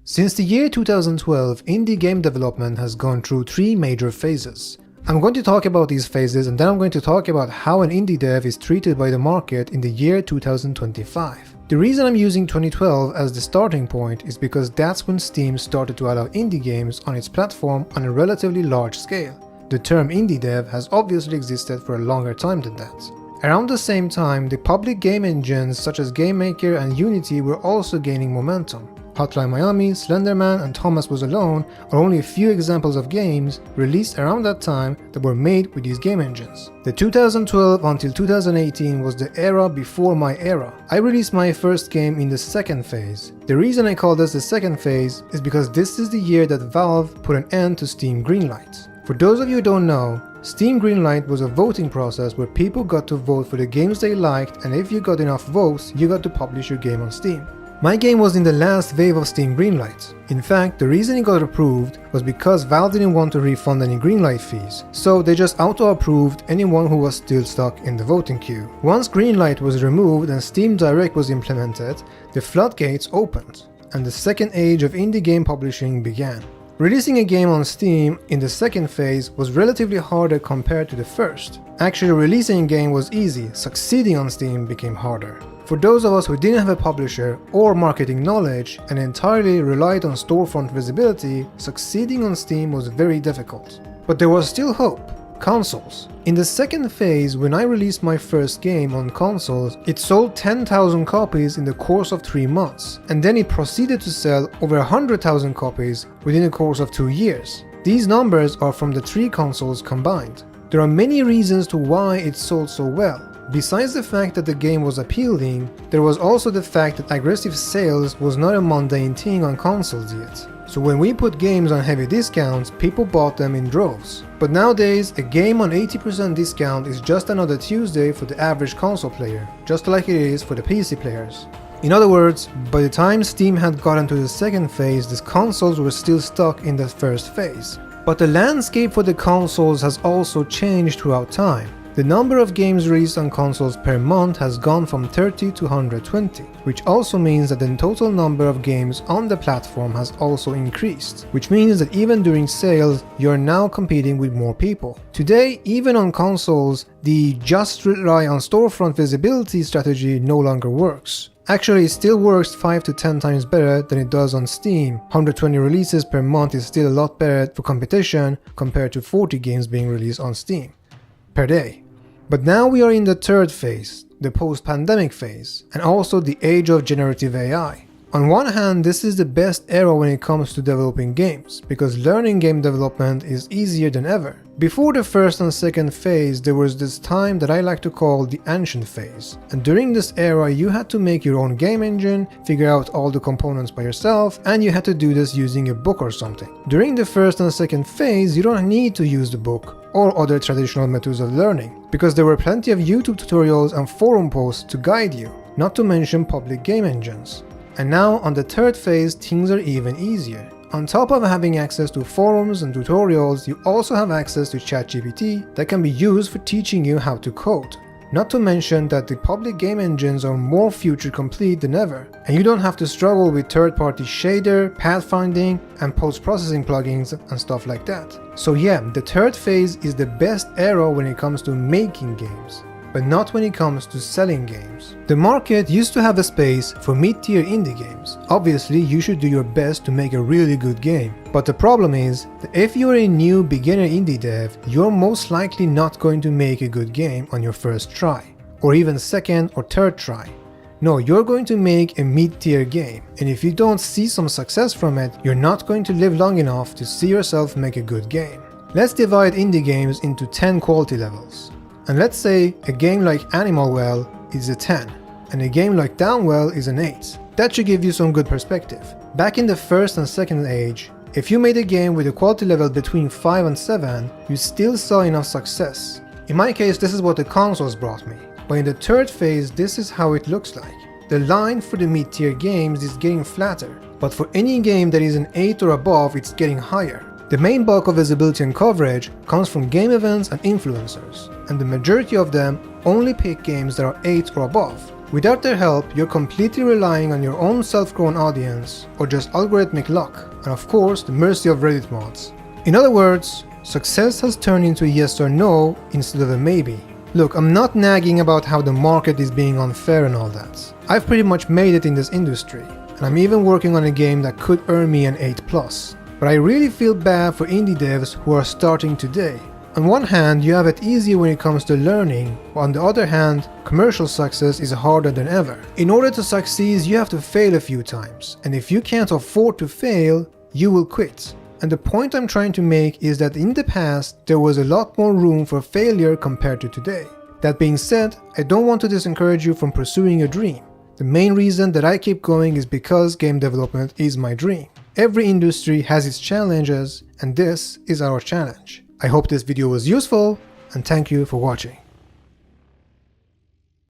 Since the year 2012, indie game development has gone through three major phases. I'm going to talk about these phases and then I'm going to talk about how an indie dev is treated by the market in the year 2025. The reason I'm using 2012 as the starting point is because that's when Steam started to allow indie games on its platform on a relatively large scale. The term indie dev has obviously existed for a longer time than that. Around the same time, the public game engines such as GameMaker and Unity were also gaining momentum. Hotline Miami, Slenderman, and Thomas Was Alone are only a few examples of games released around that time that were made with these game engines. The 2012 until 2018 was the era before my era. I released my first game in the second phase. The reason I call this the second phase is because this is the year that Valve put an end to Steam Greenlight. For those of you who don't know, Steam Greenlight was a voting process where people got to vote for the games they liked, and if you got enough votes, you got to publish your game on Steam. My game was in the last wave of Steam Greenlight. In fact, the reason it got approved was because Valve didn't want to refund any Greenlight fees, so they just auto-approved anyone who was still stuck in the voting queue. Once Greenlight was removed and Steam Direct was implemented, the floodgates opened, and the second age of indie game publishing began. Releasing a game on Steam in the second phase was relatively harder compared to the first. Actually, releasing a game was easy, succeeding on Steam became harder. For those of us who didn't have a publisher or marketing knowledge and entirely relied on storefront visibility, succeeding on Steam was very difficult. But there was still hope. Consoles. In the second phase, when I released my first game on consoles, it sold 10,000 copies in the course of 3 months, and then it proceeded to sell over 100,000 copies within the course of 2 years. These numbers are from the 3 consoles combined. There are many reasons to why it sold so well. Besides the fact that the game was appealing, there was also the fact that aggressive sales was not a mundane thing on consoles yet. So when we put games on heavy discounts, people bought them in droves. But nowadays, a game on 80% discount is just another Tuesday for the average console player, just like it is for the PC players. In other words, by the time Steam had gotten to the second phase, the consoles were still stuck in the first phase. But the landscape for the consoles has also changed throughout time. The number of games released on consoles per month has gone from 30 to 120, which also means that the total number of games on the platform has also increased, which means that even during sales, you're now competing with more people. Today, even on consoles, the just rely on storefront visibility strategy no longer works. Actually, it still works 5 to 10 times better than it does on Steam. 120 releases per month is still a lot better for competition compared to 40 games being released on Steam per day. But now we are in the third phase, the post-pandemic phase, and also the age of generative AI. On one hand, this is the best era when it comes to developing games, because learning game development is easier than ever. Before the first and second phase, there was this time that I like to call the ancient phase. And during this era, you had to make your own game engine, figure out all the components by yourself, and you had to do this using a book or something. During the first and second phase, you don't need to use the book or other traditional methods of learning, because there were plenty of YouTube tutorials and forum posts to guide you, not to mention public game engines. And now on the third phase, things are even easier. On top of having access to forums and tutorials, you also have access to ChatGPT that can be used for teaching you how to code. Not to mention that the public game engines are more future complete than ever, and you don't have to struggle with third-party shader, pathfinding, and post-processing plugins and stuff like that. So yeah, the third phase is the best era when it comes to making games, but not when it comes to selling games. The market used to have a space for mid-tier indie games. Obviously, you should do your best to make a really good game. But the problem is that if you're a new beginner indie dev, you're most likely not going to make a good game on your first try, or even second or third try. No, you're going to make a mid-tier game, and if you don't see some success from it, you're not going to live long enough to see yourself make a good game. Let's divide indie games into 10 quality levels. And let's say a game like Animal Well is a 10, and a game like Downwell is an 8. That should give you some good perspective. Back in the first and second age, if you made a game with a quality level between 5 and 7, you still saw enough success. In my case, this is what the consoles brought me. But in the third phase, this is how it looks like. The line for the mid-tier games is getting flatter, but for any game that is an 8 or above, it's getting higher. The main bulk of visibility and coverage comes from game events and influencers, and the majority of them only pick games that are 8 or above. Without their help, you're completely relying on your own self-grown audience, or just algorithmic luck, and of course the mercy of Reddit mods. In other words, success has turned into a yes or no instead of a maybe. Look, I'm not nagging about how the market is being unfair and all that. I've pretty much made it in this industry, and I'm even working on a game that could earn me an 8+. But I really feel bad for indie devs who are starting today. On one hand, you have it easier when it comes to learning, but on the other hand, commercial success is harder than ever. In order to succeed, you have to fail a few times, and if you can't afford to fail, you will quit. And the point I'm trying to make is that in the past, there was a lot more room for failure compared to today. That being said, I don't want to discourage you from pursuing your dream. The main reason that I keep going is because game development is my dream. Every industry has its challenges, and this is our challenge. I hope this video was useful, and thank you for watching.